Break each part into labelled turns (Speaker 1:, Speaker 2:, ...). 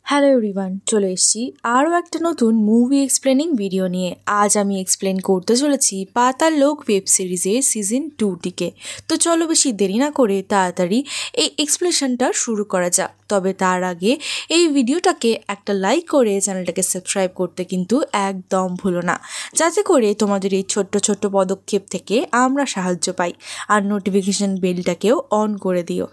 Speaker 1: Hello everyone, চলে এসেছি আরও একটা নতুন মুভি এক্সপ্লেনিং ভিডিও নিয়ে। আজ আমি এক্সপ্লেন করতে চলেছি পাতাল লোক ওয়েব সিরিজের সিজন 2টিকে। তো চলো বেশি দেরি না করে তাড়াতাড়ি এই এক্সপ্লেনেশনটা শুরু করা যাক। তবে তার আগে এই ভিডিওটাকে একটা লাইক করে চ্যানেলটাকে সাবস্ক্রাইব করতে কিন্তু একদম ভুলো না, যাতে করে তোমাদের এই ছোট্ট ছোট্ট পদক্ষেপ থেকে আমরা সাহায্য পাই। আর নোটিফিকেশন বেলটাকেও অন করে দিও।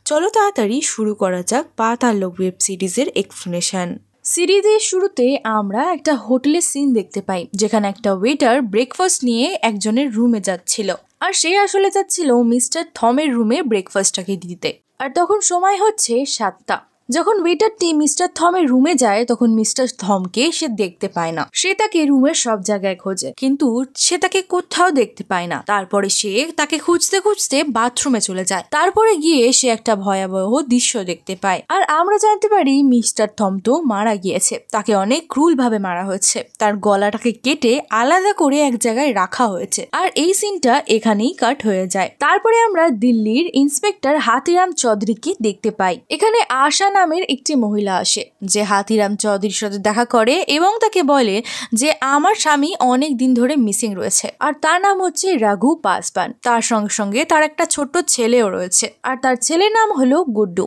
Speaker 1: চলো তাড়াতাড়ি শুরু করা যাক পাতাল লোক ওয়েব সিরিজের এক্সপ্লেনেশন। সিরিজের শুরুতে আমরা একটা হোটেলের সিন দেখতে পাই, যেখানে একটা ওয়েটার ব্রেকফাস্ট নিয়ে একজনের রুমে যাচ্ছিল। আর সে আসলে যাচ্ছিল মিস্টার থমের রুমে ব্রেকফাস্টটাকে দিতে। আর তখন সময় হচ্ছে 7টা। যখন ওয়েটারটি মিস্টার থমের রুমে যায় তখন মিস্টার থমকে সে দেখতে পায় না। সে তাকে রুমের সব জায়গায় খোঁজে, কিন্তু সে তাকে কোথাও দেখতে পায় না। তারপরে সে তাকে খুঁজতে খুঁজতে বাথরুমে চলে যায়। তারপরে গিয়ে সে একটা ভয়াবহ দৃশ্য দেখতে পায়। আর আমরা জানতে পারি মিস্টার থম তো মারা গিয়েছে। তাকে অনেক ক্রুল ভাবে মারা হয়েছে। তার গলাটাকে কেটে আলাদা করে এক জায়গায় রাখা হয়েছে। আর এই সিনটা এখানেই কাট হয়ে যায়। তারপরে আমরা দিল্লির ইন্সপেক্টর হাতিরাম চৌধুরীকে দেখতে পাই। এখানে আশা নামের একটি মহিলা আসে, যে হাতিরাম চৌধুরীর সাথে দেখা করে এবং তাকে বলে যে আমার স্বামী অনেক দিন ধরে মিসিং রয়েছে, আর তার নাম হচ্ছে রাঘু পাসবান। তার সঙ্গে সঙ্গে তার একটা ছোট্ট ছেলেও রয়েছে, আর তার ছেলের নাম হলো গুড্ডু।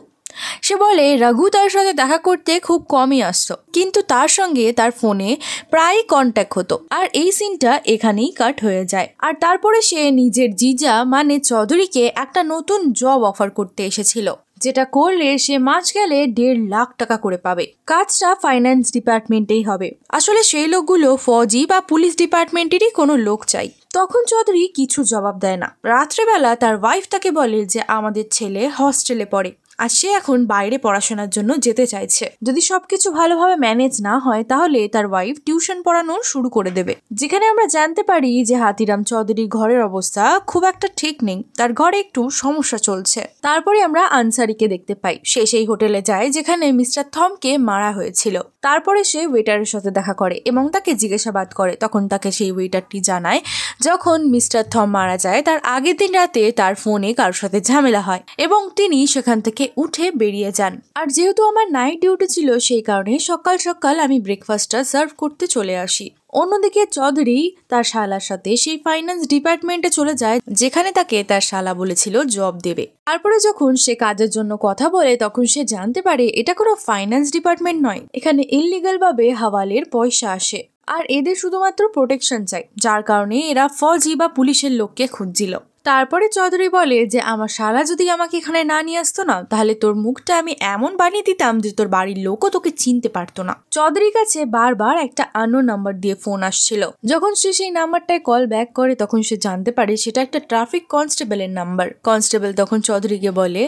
Speaker 1: সে বলে রাঘু তার সাথে দেখা করতে খুব কমই আসতো, কিন্তু তার সঙ্গে তার ফোনে প্রায় কন্ট্যাক্ট হতো। আর এই সিনটা এখানেই কাট হয়ে যায়। আর তারপরে সে নিজের জিজা মানে চৌধুরীকে একটা নতুন জব অফার করতে এসেছিল, যেটা করলে সে মাস গেলে 1.5 লাখ টাকা করে পাবে। কাজটা ফাইন্যান্স ডিপার্টমেন্টেই হবে। আসলে সেই লোকগুলো ফৌজি বা পুলিশ ডিপার্টমেন্টেরই কোনো লোক চাই। তখন চৌধুরী কিছু জবাব দেয় না। রাত্রেবেলা তার ওয়াইফ তাকে বলে যে আমাদের ছেলে হস্টেলে পড়ে, আর সে এখন বাইরে পড়াশোনার জন্য যেতে চাইছে। যদি সবকিছু ভালোভাবে ম্যানেজ না হয় তাহলে তার ওয়াইফ টিউশন পড়ানো শুরু করে দেবে। যেখানে আমরা জানতে পারি যে হাতিরাম চৌধুরীর ঘরের অবস্থা খুব একটা ঠিক নেই, তার ঘরে একটু সমস্যা চলছে। তারপরে আমরা আনসারিকে দেখতে পাই। সে সেই হোটেলে যায় যেখানে মিস্টার থমকে মারা হয়েছিল। তারপরে সে ওয়েটারের সাথে দেখা করে এবং তাকে জিজ্ঞাসাবাদ করে। তখন তাকে সেই ওয়েটারটি জানায় যখন মিস্টার থম মারা যায় তার আগের দিন রাতে তার ফোনে কারোর সাথে ঝামেলা হয় এবং তিনি সেখান থেকে উঠে বেরিয়ে যান। আর যেহেতু আমার নাইট ডিউটি ছিল, সেই কারণে সকাল সকাল আমি ব্রেকফাস্টটা সার্ভ করতে চলে আসি। অন্যদিকে চৌধুরী তার শালার সাথে সেই ফাইন্যান্স ডিপার্টমেন্টে চলে যায়, যেখানে তাকে তার শালা বলেছিল জব দেবে। তারপরে যখন সে কাজের জন্য কথা বলে তখন সে জানতে পারে এটা কোনো ফাইন্যান্স ডিপার্টমেন্ট নয়, এখানে ইললিগাল ভাবে হাওয়ালের পয়সা আসে। আর এদের শুধুমাত্র প্রোটেকশন চাই, যার কারণে এরা ফৌজি বা পুলিশের লোককে খুঁজছিল। তারপরে চৌধুরী বলে যে আমার শালা যদি আমাকে এখানে না নিয়ে আসতো না, তাহলে তোর মুখটা আমি এমন বানিয়ে দিতাম যে তোর বাড়ির লোকও তোকে চিনতে পারতো না। চৌধুরীর কাছে বারবার একটা আননোন নাম্বার দিয়ে ফোন আসছিল। যখন সে সেই নাম্বারটায় কল ব্যাক করে তখন সে জানতে পারে সেটা একটা ট্রাফিক কনস্টেবলের নাম্বার। কনস্টেবল তখন চৌধুরীকে বলে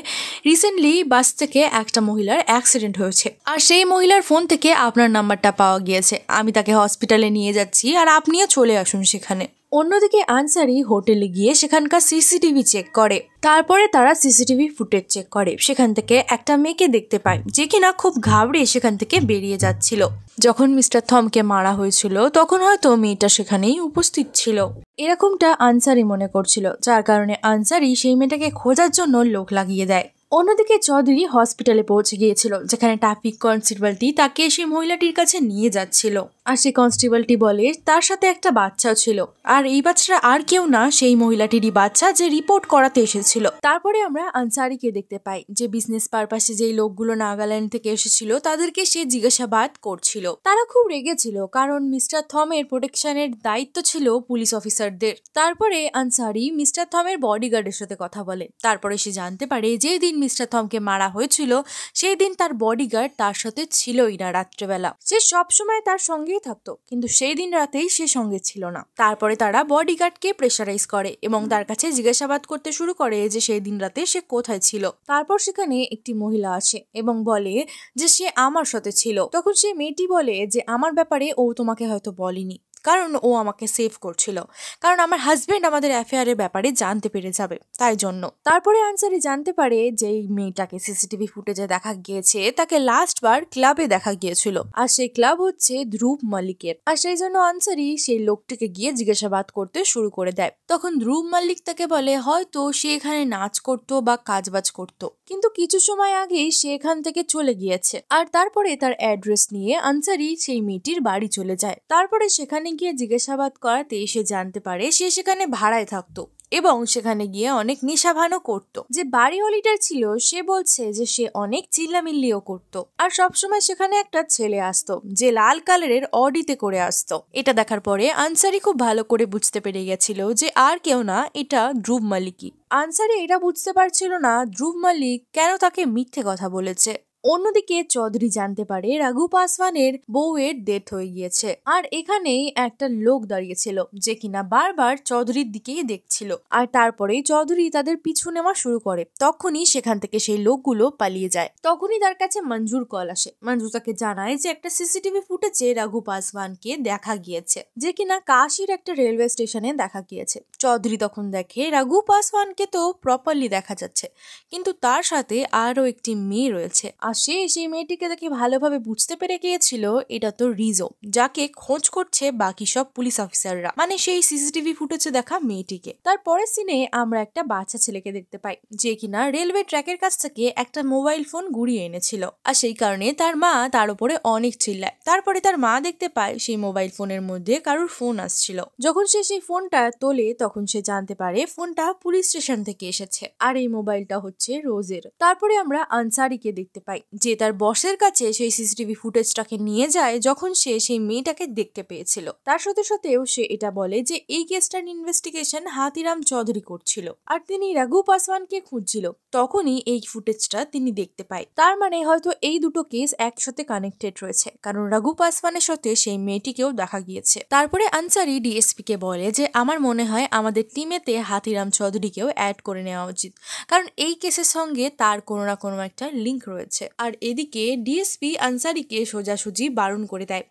Speaker 1: রিসেন্টলি বাস থেকে একটা মহিলার অ্যাক্সিডেন্ট হয়েছে, আর সেই মহিলার ফোন থেকে আপনার নাম্বারটা পাওয়া গিয়েছে। আমি তাকে হসপিটালে নিয়ে যাচ্ছি, আর আপনিও চলে আসুন সেখানে। অন্যদিকে আনসারি হোটেলে গিয়ে সেখানকার সিসিটিভি চেক করে। তারপরে তারা সিসিটিভি ফুটেজ চেক করে। সেখান থেকে একটা মেয়েকে দেখতে পায় যে কিনা খুব ঘাবড়ে সেখান থেকে বেরিয়ে যাচ্ছিল। যখন মিস্টার থমকে মারা হয়েছিল তখন হয়তো মেয়েটা সেখানেই উপস্থিত ছিল, এরকমটা আনসারি মনে করছিল, যার কারণে আনসারি সেই মেয়েটাকে খোঁজার জন্য লোক লাগিয়ে দেয়। অন্যদিকে চৌধুরী হসপিটালে পৌঁছে গিয়েছিল, যেখানে ট্রাফিক কনস্টেবলটি তাকে সেই মহিলাটির কাছে নিয়ে যাচ্ছিল। আর সেই কনস্টেবলটি বলে তার সাথে একটা বাচ্চাও ছিল, আর এই বাচ্চাটা আর কেউ না, সেই মহিলাটিরই বাচ্চা যে রিপোর্ট করাতে এসেছিল। তারপরে আমরা আনসারিকে দেখতে পাই যে বিজনেস পারপাসে যেই লোকগুলো নাগাল্যান্ড থেকে এসেছিল তাদেরকে সে জিজ্ঞাসাবাদ করছিল। তারা খুব রেগেছিল, কারণ মিস্টার থমের প্রোটেকশনের দায়িত্ব ছিল পুলিশ অফিসারদের। তারপরে আনসারি মিস্টার থমের বডিগার্ডের সাথে কথা বলে। তারপরে সে জানতে পারে যেই দিন মিস্টার থমকে মারা হয়েছিল সেই দিন তার বডিগার্ড তার সাথে ছিলই না। রাত্রেবেলা সে সবসময় তার সঙ্গেই থাকতো, কিন্তু সেই দিন রাতেই সে সঙ্গে ছিল না। তারপরে তারা বডিগার্ডকে প্রেশারাইজ করে এবং তার কাছে জিজ্ঞাসাবাদ করতে শুরু করে যে সেই দিন রাতে সে কোথায় ছিল। তারপর সেখানে একটি মহিলা আসে এবং বলে যে সে আমার সাথে ছিল। তখন সে মেয়েটি বলে যে আমার ব্যাপারে ও তোমাকে হয়তো বলেনি, কারণ ও আমাকে সেভ করছিল, কারণ আমার হাজবেন্ড আমাদের অ্যাফেয়ারের ব্যাপারে জানতে পেরে যাবে তাই জন্য। তারপরে আনসারি জানতে পারে যে এই মেয়েটাকে সিসিটিভি ফুটেজে দেখা গিয়েছে তাকে লাস্ট বার ক্লাবে দেখা গিয়েছিল, আর সেই ক্লাব হচ্ছে ধ্রুব মল্লিকের। আর সেই জন্য আনসারি সেই লোকটিকে গিয়ে জিজ্ঞাসাবাদ করতে শুরু করে দেয়। তখন ধ্রুব মল্লিক তাকে বলে হয়তো সে এখানে নাচ করতো বা কাজবাজ করতো, কিন্তু কিছু সময় আগেই সে এখান থেকে চলে গিয়েছে। আর তারপরে তার অ্যাড্রেস নিয়ে আনসারি সেই মেয়েটির বাড়ি চলে যায়। তারপরে সেখানে গিয়ে জিজ্ঞাসাবাদ করাতে সে জানতে পারে সে সেখানে ভাড়ায় থাকতো এবং সেখানে গিয়ে অনেক নেশাভানও করতো। যে বাড়িওয়ালিটার ছিল সে বলছে যে সে অনেক চিল্লামিল্লিও করতো, আর সবসময় সেখানে একটা ছেলে আসতো যে লাল কালারের অডিতে করে আসতো। এটা দেখার পরে আনসারি খুব ভালো করে বুঝতে পেরে গেছিল যে আর কেউ না, এটা ধ্রুব মল্লিকই। আনসারি এটা বুঝতে পারছিল না ধ্রুব মল্লিক কেন তাকে মিথ্যে কথা বলেছে। অন্যদিকে চৌধুরী জানতে পারে রাঘু পাসওয়ানের বউয়ের ডেথ হয়ে গিয়েছে, আর এখানেই একটা লোক দাঁড়িয়েছিল যে কিনা বারবার চৌধুরীর দিকেই দেখছিল। আর তারপরে চৌধুরী তাদের পিছু নেওয়া শুরু করে, তখনই সেখান থেকে সেই লোকগুলো পালিয়ে যায়। তখনই তার কাছে মঞ্জুর কল আসে। মঞ্জু তাকে জানায় যে একটা সিসিটিভি ফুটেজে রাঘু পাসওয়ানকে দেখা গিয়েছে, যে কিনা কাশির একটা রেলওয়ে স্টেশনে দেখা গিয়েছে। চৌধুরী তখন দেখে রাঘু পাসওয়ানকে তো প্রপারলি দেখা যাচ্ছে, কিন্তু তার সাথে আরো একটি মেয়ে রয়েছে। আর সে সেই মেয়েটিকে দেখে ভালোভাবে বুঝতে পেরে গিয়েছিল এটা তো রিজো, যাকে খোঁজ করছে বাকি সব পুলিশ অফিসাররা, মানে সেই সিসিটিভি ফুটেজে দেখা মেয়েটিকে। তারপরের সিনে আমরা একটা বাচ্চা ছেলেকে দেখতে পাই যে কিনা রেলওয়ে ট্র্যাকের কাছ থেকে একটা মোবাইল ফোন গুড়িয়ে এনেছিল, আর সেই কারণে তার মা তার উপরে অনেক চিল্লায়। তারপরে তার মা দেখতে পায় সেই মোবাইল ফোনের মধ্যে কারোর ফোন আসছিল। যখন সে সেই ফোনটা তোলে তখন সে জানতে পারে ফোনটা পুলিশ স্টেশন থেকে এসেছে, আর এই মোবাইলটা হচ্ছে রোজের। তারপরে আমরা আনসারিকে দেখতে পাই যে তার বসের কাছে সেই সিসিটিভি ফুটেজটাকে নিয়ে যায় যখন সে সেই মেয়েটাকে দেখতে পেয়েছিল। তার সাথে সাথেও সে এটা বলে যে এই কেসটার ইনভেস্টিগেশন হাতিরাম চৌধুরী করছিল, আর তিনি রাঘু পাসওয়ানকে খুঁজছিল। তখনই এই ফুটেজটা তিনি দেখতে পায়। তার মানে হয়তো এই দুটো কেস একসাথে কানেক্টেড রয়েছে, কারণ রাঘু পাসওয়ানের সাথে সেই মেয়েটিকেও দেখা গিয়েছে। তারপরে আনসারি ডিএসপি কে বলে যে আমার মনে হয় আমাদের টিমেতে হাতিরাম চৌধুরীকেও অ্যাড করে নেওয়া উচিত, কারণ এই কেসের সঙ্গে তার কোনো না কোনো একটা লিঙ্ক রয়েছে। আর এদিকে ডিএসপি আনসারিকে সোজাসুজি বারণ করে দেয়,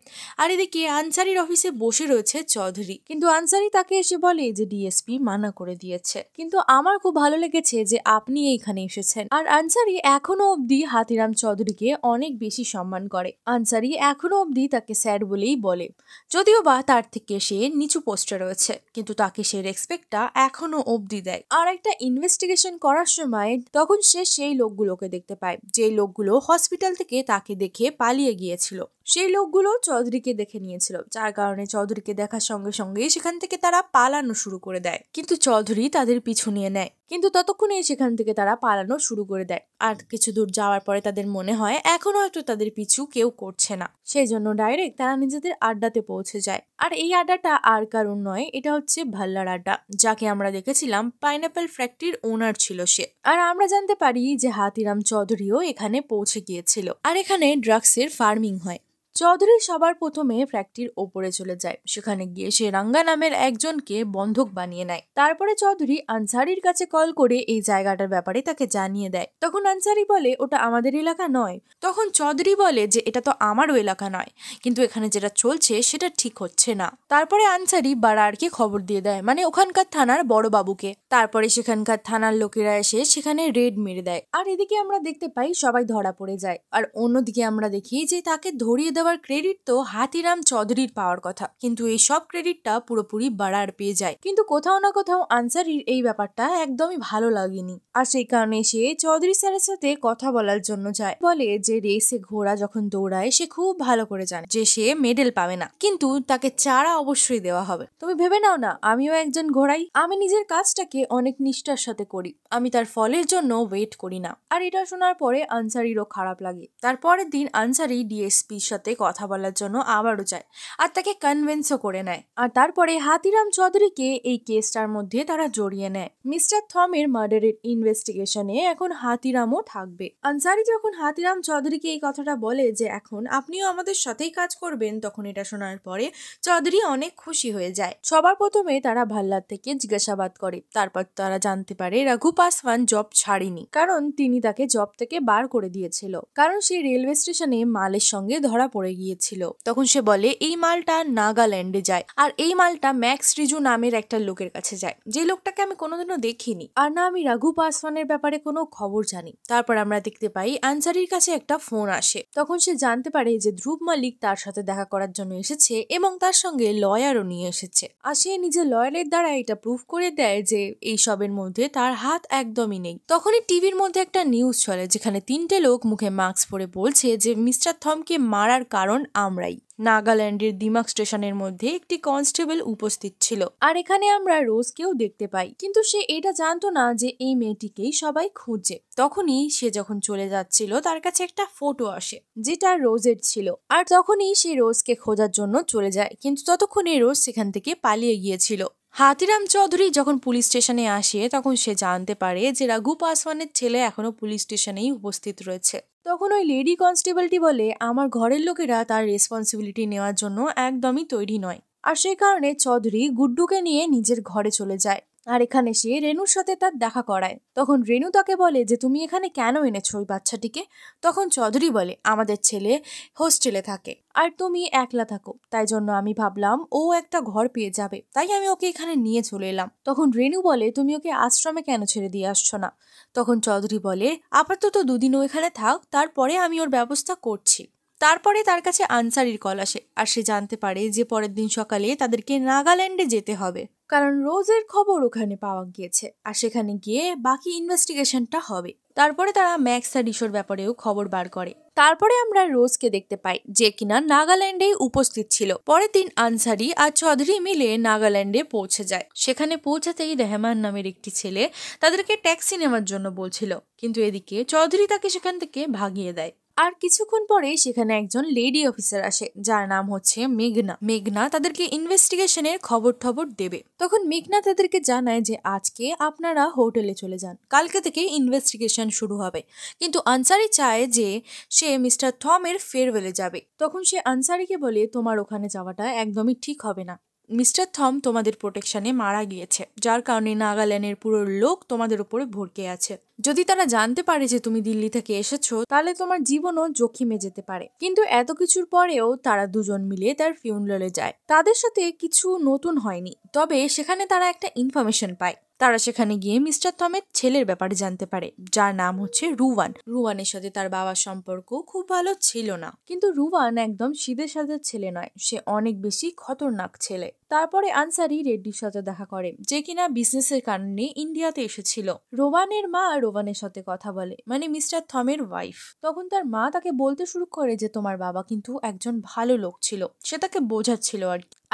Speaker 1: আর এদিকে আনসারির অফিসে বসে রয়েছে চৌধুরী, কিন্তু আনসারি তাকে এসে বলে যে ডিএসপি মানা করে দিয়েছে। কিন্তু আমার খুব ভালো লেগেছে যে আপনি এইখানে এসেছেন। আর আনসারি এখনো অব্দি হাতিরাম চৌধুরীকে অনেক বেশি সম্মান করে। আনসারি এখনো অব্দি তাকে স্যার বলেই বলে, যদিও বা তার থেকে সে নিচু পোস্টে রয়েছে, কিন্তু তাকে সে রেসপেক্টটা এখনো অব্দি দেয়। আর একটা ইনভেস্টিগেশন করার সময় তখন সে সেই লোকগুলোকে দেখতে পায় যে লোকগুলো হসপিটাল থেকে তাকে দেখে পালিয়ে গিয়েছিল। সেই লোকগুলো চৌধুরীকে দেখে নিয়েছিল, যার কারণে চৌধুরীকে দেখার সঙ্গে সঙ্গে সেখান থেকে তারা পালানো শুরু করে দেয়, কিন্তু চৌধুরী তাদের পিছু নিয়ে নেয়। কিন্তু ততক্ষণে সেখান থেকে তারা পালানো শুরু করে দেয়, আর কিছু দূর যাওয়ার পরে তাদের মনে হয় এখন হয়তো তাদের পিছু কেউ করছে না, সেই জন্য ডাইরেক্ট তারা নিজেদের আড্ডাতে পৌঁছে যায়। আর এই আড্ডাটা আর কারণ নয়, এটা হচ্ছে ভাল্লার আড্ডা, যাকে আমরা দেখেছিলাম পাইনাপেল ফ্যাক্টরির ওনার ছিল সে। আর আমরা জানতে পারি যে হাতিরাম চৌধুরীও এখানে পৌঁছে গিয়েছিল, আর এখানে ড্রাগসের ফার্মিং হয়। চৌধুরী সবার প্রথমে ফ্যাক্টরির ওপরে চলে যায়, সেখানে গিয়ে সে রাঙ্গা নামের একজনকে বন্ধক বানিয়ে নেয়। তারপরে চৌধুরী আনসারির কাছে কল করে এই জায়গাটার ব্যাপারে তাকে জানিয়ে দেয়। তখন আনসারি বলে ওটা আমাদের এলাকা নয়। তখন চৌধুরী বলে যে এটা তো আমারও এলাকা নয়, কিন্তু এখানে যেটা চলছে সেটা ঠিক হচ্ছে না। তারপরে আনসারি বারারকে খবর দিয়ে দেয়, মানে ওখানকার থানার বড় বাবুকে। তারপরে সেখানকার থানার লোকেরা এসে সেখানে রেড মেরে দেয়, আর এদিকে আমরা দেখতে পাই সবাই ধরা পড়ে যায়। আর অন্যদিকে আমরা দেখি যে তাকে ধরিয়ে দেওয়ার ক্রেডিট তো হাতিরাম চৌধুরীর পাওয়ার কথা, কিন্তু এই সব ক্রেডিটটা পুরোপুরি বারার পেয়ে যায়। কিন্তু কোথাও না কোথাও আনসারির এই ব্যাপারটা একদমই ভালো লাগেনি, আর সেই কারণে সে চৌধুরী স্যারের সাথে কথা বলার জন্য যায়। বলে যে রেসে ঘোড়া যখন দৌড়ায় সে খুব ভালো করে জানে যে সে মেডেল পাবে না, কিন্তু তাকে চারা অবশ্যই দেওয়া হবে। তুমি ভেবে নাও না আমিও একজন ঘোড়াই, আমি নিজের কাজটাকে অনেক নিষ্ঠার সাথে করি, আমি তার ফলের জন্য ওয়েট করি না। আর এটা শোনার পরে আনসারিরও খারাপ লাগে। তারপরের দিন আনসারি ডিএসপির সাথে কথা বলার জন্য আবারও যায়, আর তাকে কনভিন্সও করে নেয়। আর তারপরে হাতিরাম চৌধুরীকে এই কেসটার মধ্যে তারা জড়িয়ে নেয়। মিস্টার থমের মার্ডারের ইনভেস্টিগেশনে এখন হাতিরামও থাকবে। আনসারি যখন হাতিরাম চৌধুরীকে এই কথাটা বলে যে এখন আপনিও আমাদের সাথেই কাজ করবেন, তখন এটা শোনার পরে চৌধুরী অনেক খুশি হয়ে যায়। সবার প্রথমে তারা ভাল্লার থেকে জিজ্ঞাসাবাদ করে, তারপর তারা জানতে পারে রাঘু পাসওয়ান জব ছাড়েনি, কারণ তিনি তাকে জব থেকে বার করে দিয়েছিল, কারণ সে রেলওয়ে স্টেশনে মালের সঙ্গে ধরা পড়ে পড়ে গিয়েছিল। তখন সে বলে এই মালটা নাগাল্যান্ডে যায়, আর এই মালটা ম্যাক্স রিজু নামের একটা লোকের কাছে যায়, যে লোকটাকে আমি কোনোদিনও দেখিনি, আর না আমি রাঘু পাসওয়ানের ব্যাপারে কোনো খবর জানি। তারপর আমরা দেখতে পাই আনসারির কাছে একটা ফোন আসে। তখন সে জানতে পারে যে ধ্রুব মালিক তার সাথে দেখা করার জন্য এসেছে এবং তার সঙ্গে লয়ারও নিয়ে এসেছে, আর সে নিজের লয়ারের দ্বারা এটা প্রুফ করে দেয় যে এই সবের মধ্যে তার হাত একদমই নেই। তখনই টিভির মধ্যে একটা নিউজ চলে যেখানে 3টে লোক মুখে মাস্ক পরে বলছে যে মিস্টার থমকে মারার কারণ আমরাই। নাগাল্যান্ডের দিমাগ স্টেশনের মধ্যে একটি কনস্টেবল উপস্থিত ছিল, আর এখানে আমরা রোজকেও দেখতে পাই, কিন্তু সে এটা জানতো না যে এই মেয়েটিকেই সবাই খুঁজছে। তখনই সে যখন চলে যাচ্ছিল তার কাছে একটা ফটো আসে যেটা রোজের ছিল, আর তখনই সে রোজকে খোঁজার জন্য চলে যায়, কিন্তু ততক্ষণে রোজ সেখান থেকে পালিয়ে গিয়েছিল। হাতিরাম চৌধুরী যখন পুলিশ স্টেশনে আসে তখন সে জানতে পারে যে রাঘু পাসওয়ানের ছেলে এখনো পুলিশ স্টেশনেই উপস্থিত রয়েছে। তখন ওই লেডি কনস্টেবলটি বলে আমার ঘরের লোকেরা তার রেসপন্সিবিলিটি নেওয়ার জন্য একদমই তৈরি নয়, আর সেই কারণে চৌধুরী গুড্ডুকে নিয়ে নিজের ঘরে চলে যায়, আর এখানে সে রেনুর সাথে তার দেখা করায়। তখন রেনু তাকে বলে যে তুমি এখানে কেন এনেছো ওই বাচ্চাটিকে? তখন চৌধুরী বলে আমাদের ছেলে হোস্টেলে থাকে আর তুমি একলা থাকো, তাই জন্য আমি ভাবলাম ও একটা ঘর পেয়ে যাবে, তাই আমি ওকে এখানে নিয়ে চলে এলাম। তখন রেনু বলে তুমি ওকে আশ্রমে কেন ছেড়ে দিয়ে আসছো না? তখন চৌধুরী বলে আপাতত 2 দিন ও এখানে থাক, তারপরে আমি ওর ব্যবস্থা করছি। তারপরে তার কাছে আনসারির কল আসে, আর সে জানতে পারে যে পরের দিন সকালে তাদেরকে নাগাল্যান্ডে যেতে হবে, কারণ রোজের খবর ওখানে পাওয়া গিয়েছে, আর সেখানে গিয়ে বাকি ইনভেস্টিগেশনটা হবে। তারপরে তারা ম্যাক্স আর রিশোর ব্যাপারেও খবর বার করে। তারপরে আমরা রোজকে দেখতে পাই যে কিনা নাগাল্যান্ডে উপস্থিত ছিল। পরের দিন আনসারি আর চৌধুরী মিলে নাগাল্যান্ডে পৌঁছে যায়। সেখানে পৌঁছাতেই রেহমান নামের একটি ছেলে তাদেরকে ট্যাক্সি নেওয়ার জন্য বলছিল, কিন্তু এদিকে চৌধুরী তাকে সেখান থেকে ভাগিয়ে দেয়। আর কিছুক্ষণ পরে সেখানে একজন লেডি অফিসার আসে যার নাম হচ্ছে মেঘনা। মেঘনা তাদেরকে ইনভেস্টিগেশনের খবর দেবে। তখন মেঘনা তাদেরকে জানায় যে আজকে আপনারা হোটেলে চলে যান, কালকে থেকে ইনভেস্টিগেশন শুরু হবে, কিন্তু আনসারি চায় যে সে মিস্টার থমের ফেয়ারওয়েলে যাবে। তখন সে আনসারিকে বলে তোমার ওখানে যাওয়াটা একদমই ঠিক হবে না, মিস্টার থম তোমাদের প্রোটেকশনে মারা গিয়েছে, যার কারণে নাগাল্যান্ডের পুরো লোক তোমাদের উপরে ভরকে আছে। যদি তারা জানতে পারে যে তুমি দিল্লি থেকে এসেছো তাহলে তোমার জীবনও জখিমে যেতে পারে। কিন্তু এত কিছুর পরেও তারা দুজন মিলে তার ফিউনারালে যায়। তাদের সাথে কিছু নতুন হয়নি, তবে সেখানে তারা একটা ইনফরমেশন পায়। তারা সেখানে গিয়ে মিস্টার থমের ছেলের ব্যাপারে জানতে পারে, যার নাম হচ্ছে রুয়ান। রুয়ানের সাথে তার বাবার সম্পর্ক খুব ভালো ছিল না, কিন্তু রুয়ান একদম সিধে সাধে ছেলে নয়, সে অনেক বেশি খতরনাক ছেলে। তারপরে আনসারি রেড্ডির সাথে দেখা করে, যে কিনা বিজনেসের কারণে ইন্ডিয়াতে এসেছিল। রোবানের মা রোবানের সাথে কথা বলে, মানে মিস্টার থমের ওয়াইফ। তখন তার মা তাকে বলতে শুরু করে যে তোমার বাবা কিন্তু একজন ভালো লোক ছিল, সে তাকে বোঝাচ্ছিল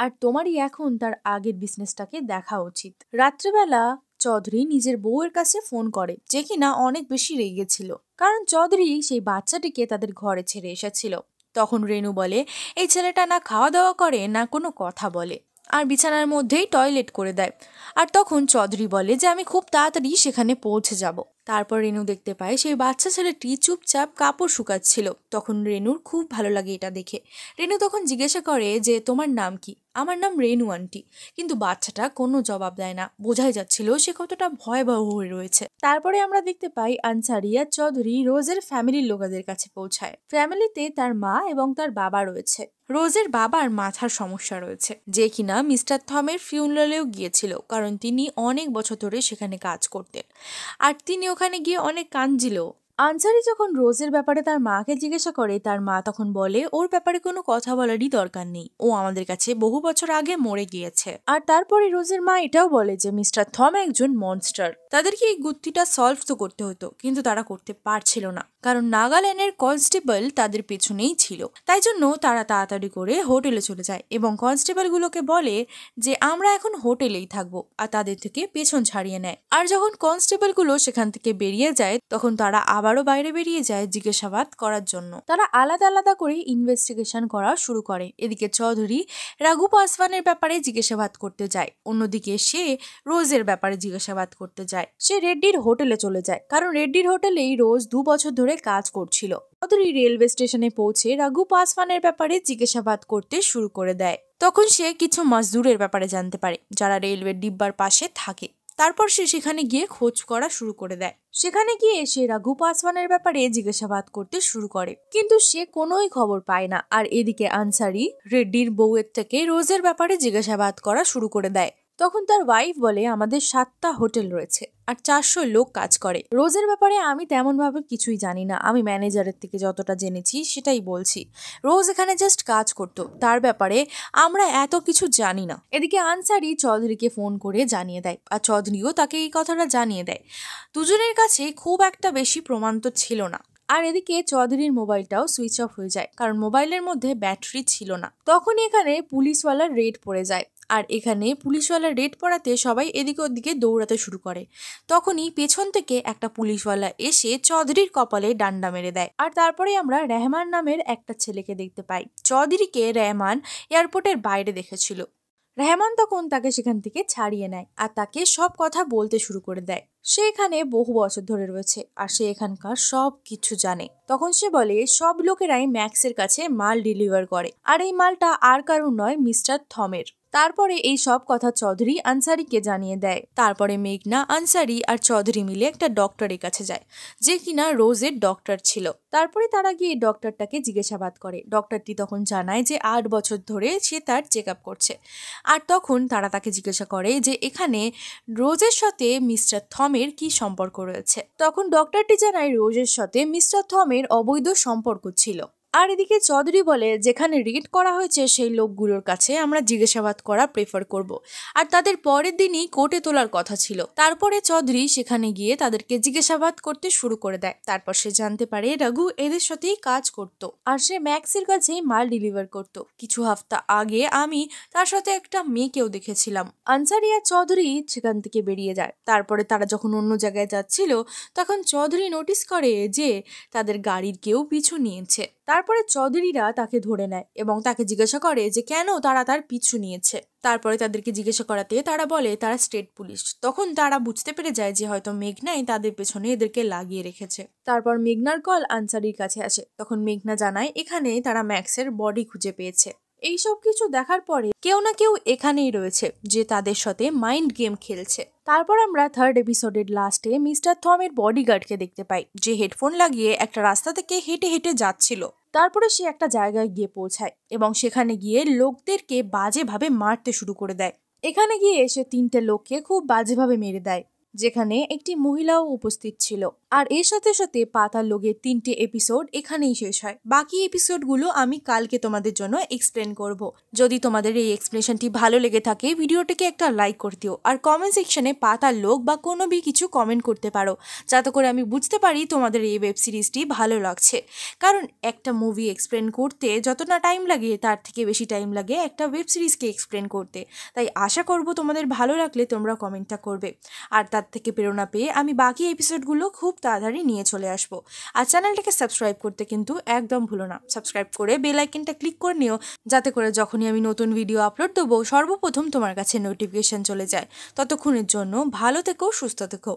Speaker 1: আর তোমারই এখন তার আগের বিজনেসটাকে দেখা উচিত। রাত্রেবেলা চৌধুরী নিজের বউয়ের কাছে ফোন করে, যে কিনা অনেক বেশি রেগেছিল, কারণ চৌধুরী সেই বাচ্চাটিকে তাদের ঘরে ছেড়ে এসেছিল। তখন রেনু বলে এই ছেলেটা না খাওয়া দাওয়া করে না কোনো কথা বলে, আর বিছানার মধ্যেই টয়লেট করে দেয়। আর তখন চৌধুরী বলে যে আমি খুব তাড়াতাড়ি সেখানে পৌঁছে যাব। তারপর রেনু দেখতে পায় সেই বাচ্চা ছেলেটি চুপচাপ কাপড় শুকাচ্ছিল। তখন রেনুর খুব ভালো লাগে এটা দেখে। রেনু তখন জিজ্ঞাসা করে যে তোমার নাম কি? আমার নাম রেনু আন্টি। কিন্তু বাচ্চাটা কোনো জবাব দেয় না, বোঝাই যাচ্ছিল সে কতটা ভয়াবহ হয়ে রয়েছে। তারপরে আমরা দেখতে পাই আনসারি আর চৌধুরী রোজের ফ্যামিলির লোকেদের কাছে পৌঁছায়। ফ্যামিলিতে তার মা এবং তার বাবা রয়েছে। রোজের বাবার মাথার সমস্যা রয়েছে, যে কিনা মিস্টার থমের ফিউনারালেও গিয়েছিল, কারণ তিনি অনেক বছর ধরে সেখানে কাজ করতেন, আর তিনি ওখানে গিয়ে অনেক কাঁদছিল। আনসারি যখন রোজের ব্যাপারে তার মাকে জিজ্ঞাসা করে, তার মা তখন বলে ওর ব্যাপারে কোনো কথা বলারই দরকার নেই, ও আমাদের কাছে বহু বছর আগে মরে গিয়েছে। আর তারপরে রোজের মা এটাও বলে যে মিস্টার থম একজন মনস্টার। তাদেরকে এই গুত্তিটা সলভ তো করতে হতো, কিন্তু তারা করতে পারছিল না, কারণ নাগাল্যান্ডের কনস্টেবল তাদের পেছনেই ছিল। তাই জন্য তারা তাড়াতাড়ি করে হোটেলে চলে যায় এবং কনস্টেবলগুলোকে বলে যে আমরা এখন হোটেলেই থাকবো, আর তাদের থেকে পেছন ছাড়িয়ে নেয়। আর যখন কনস্টেবলগুলো সেখান থেকে বেরিয়ে যায় তখন তারা আবারও বাইরে বেরিয়ে যায় জিজ্ঞাসাবাদ করার জন্য। তারা আলাদা আলাদা করে ইনভেস্টিগেশন করা শুরু করে। এদিকে চৌধুরী রাঘু পাসওয়ানের ব্যাপারে জিজ্ঞাসাবাদ করতে যায়, অন্যদিকে সে রোজের ব্যাপারে জিজ্ঞাসাবাদ করতে যায়। সে রেড্ডির হোটেলে চলে যায়, কারণ রেড্ডির হোটেলেই রোজ 2 বছর ধরে কাজ করছিল। চৌধুরী রেলওয়ে স্টেশনে পৌঁছে রাঘু পাসওয়ানের ব্যাপারে জিজ্ঞাসাবাদ করতে শুরু করে দেয়। তখন সে কিছু মজদুরের ব্যাপারে জানতে পারে যারা রেলওয়ে ডিব্বার পাশে থাকে। তারপর সে সেখানে গিয়ে খোঁজ করা শুরু করে দেয়। সেখানে গিয়ে সে রাঘু পাসওয়ানের ব্যাপারে জিজ্ঞাসাবাদ করতে শুরু করে, কিন্তু সে কোনোই খবর পায় না। আর এদিকে আনসারি রেড্ডির বউয়ের থেকে রোজের ব্যাপারে জিজ্ঞাসাবাদ করা শুরু করে দেয়। তখন তার ওয়াইফ বলে, আমাদের 7টা হোটেল রয়েছে আর 400 লোক কাজ করে। রোজের ব্যাপারে আমি তেমন ভাবে কিছুই জানি না, আমি ম্যানেজারের থেকে যতটা জেনেছি সেটাই বলছি। রোজ এখানে জাস্ট কাজ করতো, তার ব্যাপারে আমরা এত কিছু জানি না। এদিকে আনসারি চৌধুরীকে ফোন করে জানিয়ে দেয়, আর চৌধুরীও তাকে এই কথাটা জানিয়ে দেয়। দুজনের কাছে খুব একটা বেশি প্রমাণ তো ছিল না। আর এদিকে চৌধুরীর মোবাইলটাও সুইচ অফ হয়ে যায়, কারণ মোবাইলের মধ্যে ব্যাটারি ছিল না। তখনই এখানে পুলিশওয়ালার রেড পড়ে যায়, আর এখানে পুলিশওয়ালা রেড পড়াতে সবাই এদিকে ওদিকে দৌড়াতে শুরু করে। তখনই পেছন থেকে একটা পুলিশওয়ালা এসে চৌধুরীর কপালে ডান্ডা মেরে দেয়। আর তারপরে আমরা রেহমান নামের একটা ছেলেকে দেখতে পাই। চৌধুরীকে রেহমান এয়ারপোর্টের বাইরে দেখেছিল। রেহমান তখন তাকে সেখান থেকে ছাড়িয়ে নেয় আর তাকে সব কথা বলতে শুরু করে দেয়। সে এখানে বহু বছর ধরে রয়েছে আর সে এখানকার সব কিছু জানে। তখন সে বলে সব লোকেরাই ম্যাক্সের কাছে মাল ডেলিভার করে, আর এই মালটা আর কারণ নয়, মিস্টার থমের। তারপরে এই সব কথা চৌধুরী আনসারিকে জানিয়ে দেয়। তারপরে মেঘনা, আনসারি আর চৌধুরী মিলে একটা ডক্টরের কাছে যায়, যে কিনা রোজের ডক্টর ছিল। তারপরে তারা গিয়ে ডক্টরটাকে জিজ্ঞাসাবাদ করে। ডক্টরটি তখন জানায় যে 8 বছর ধরে সে তার চেক আপ করছে। আর তখন তারা তাকে জিজ্ঞাসা করে যে এখানে রোজের সাথে মিস্টার থমের কি সম্পর্ক রয়েছে। তখন ডক্টরটি জানায় রোজের সাথে মিস্টার থমের অবৈধ সম্পর্ক ছিল। আর এদিকে চৌধুরী বলে, যেখানে রেড করা হয়েছে সেই লোকগুলোর কাছে আমরা জিজ্ঞাসাবাদ করা প্রেফার করব, আর তাদের পরের দিনই কোর্টে তোলার কথা ছিল। তারপরে চৌধুরী সেখানে গিয়ে তাদেরকে জিজ্ঞাসাবাদ করতে শুরু করে দেয়। তারপর সে জানতে পারে রঘু এদের সাথেই কাজ করত, আর সে ম্যাক্সের কাছে মাল ডেলিভার করত। কিছু হপ্তা আগে আমি তার সাথে একটা মেয়েকেও দেখেছিলাম। আনসারি আর চৌধুরী সেখান থেকে বেরিয়ে যায়। তারপরে তারা যখন অন্য জায়গায় যাচ্ছিল, তখন চৌধুরী নোটিস করে যে তাদের গাড়ির কেউ পিছু নিয়েছে। তারপরে চৌধুরীরা তাকে ধরে নেয় এবং তাকে জিজ্ঞাসা করে যে কেন তারা তার পিছু নিয়েছে। তারপরে তাদেরকে জিজ্ঞাসা করাতে তারা বলে তারা স্টেট পুলিশ। তখন তারা বুঝতে পেরে যায় যে হয়তো মেঘনাই তাদের পেছনে এদেরকে লাগিয়ে রেখেছে। তারপর মেঘনার কল আনসারির কাছে আসে। তখন মেঘনা জানায় এখানে তারা ম্যাক্সের বডি খুঁজে পেয়েছে। এইসব কিছু দেখার পরে কেউ না কেউ এখানেই রয়েছে যে তাদের সাথে মাইন্ড গেম খেলছে। তারপর আমরা 3rd এপিসোডের লাস্টে মিস্টার থমের বডিগার্ডকে দেখতে পাই, যে হেডফোন লাগিয়ে একটা রাস্তা থেকে হেঁটে হেঁটে যাচ্ছিল। তারপরে সে একটা জায়গায় গিয়ে পৌঁছায় এবং সেখানে গিয়ে লোকদেরকে বাজেভাবে মারতে শুরু করে দেয়। এখানে গিয়ে সে 3টে লোককে খুব বাজেভাবে মেরে দেয়, যেখানে একটি মহিলাও উপস্থিত ছিল। আর এর সাথে সাথে পাতাল লোকের 3টে এপিসোড এখানেই শেষ হয়। বাকি এপিসোডগুলো আমি কালকে তোমাদের জন্য এক্সপ্লেন করব। যদি তোমাদের এই এক্সপ্লেনেশনটি ভালো লেগে থাকে ভিডিওটিকে একটা লাইক করে দিও, আর কমেন্ট সেকশনে পাতাল লোক বা কোনো কিছু কমেন্ট করতে পারো, যাতে করে আমি বুঝতে পারি তোমাদের এই ওয়েব সিরিজটি ভালো লাগছে। কারণ একটা মুভি এক্সপ্লেন করতে যতটা টাইম লাগে তার থেকে বেশি টাইম লাগে একটা ওয়েব সিরিজকে এক্সপ্লেন করতে। তাই আশা করব তোমাদের ভালো লাগলে তোমরা কমেন্টটা করবে, আর তার থেকে প্রেরণা পেয়ে আমি বাকি এপিসোডগুলো খুব তাড়াতাড়ি নিয়ে চলে আসবো। আর চ্যানেলটাকে সাবস্ক্রাইব করতে কিন্তু একদম ভুলো না। সাবস্ক্রাইব করে বেল আইকনটা ক্লিক করে নিও, যাতে করে যখনই আমি নতুন ভিডিও আপলোড দেবো সর্বপ্রথম তোমার কাছে নোটিফিকেশন চলে যায়। ততক্ষণের জন্য ভালো থেকো, সুস্থ থেকো।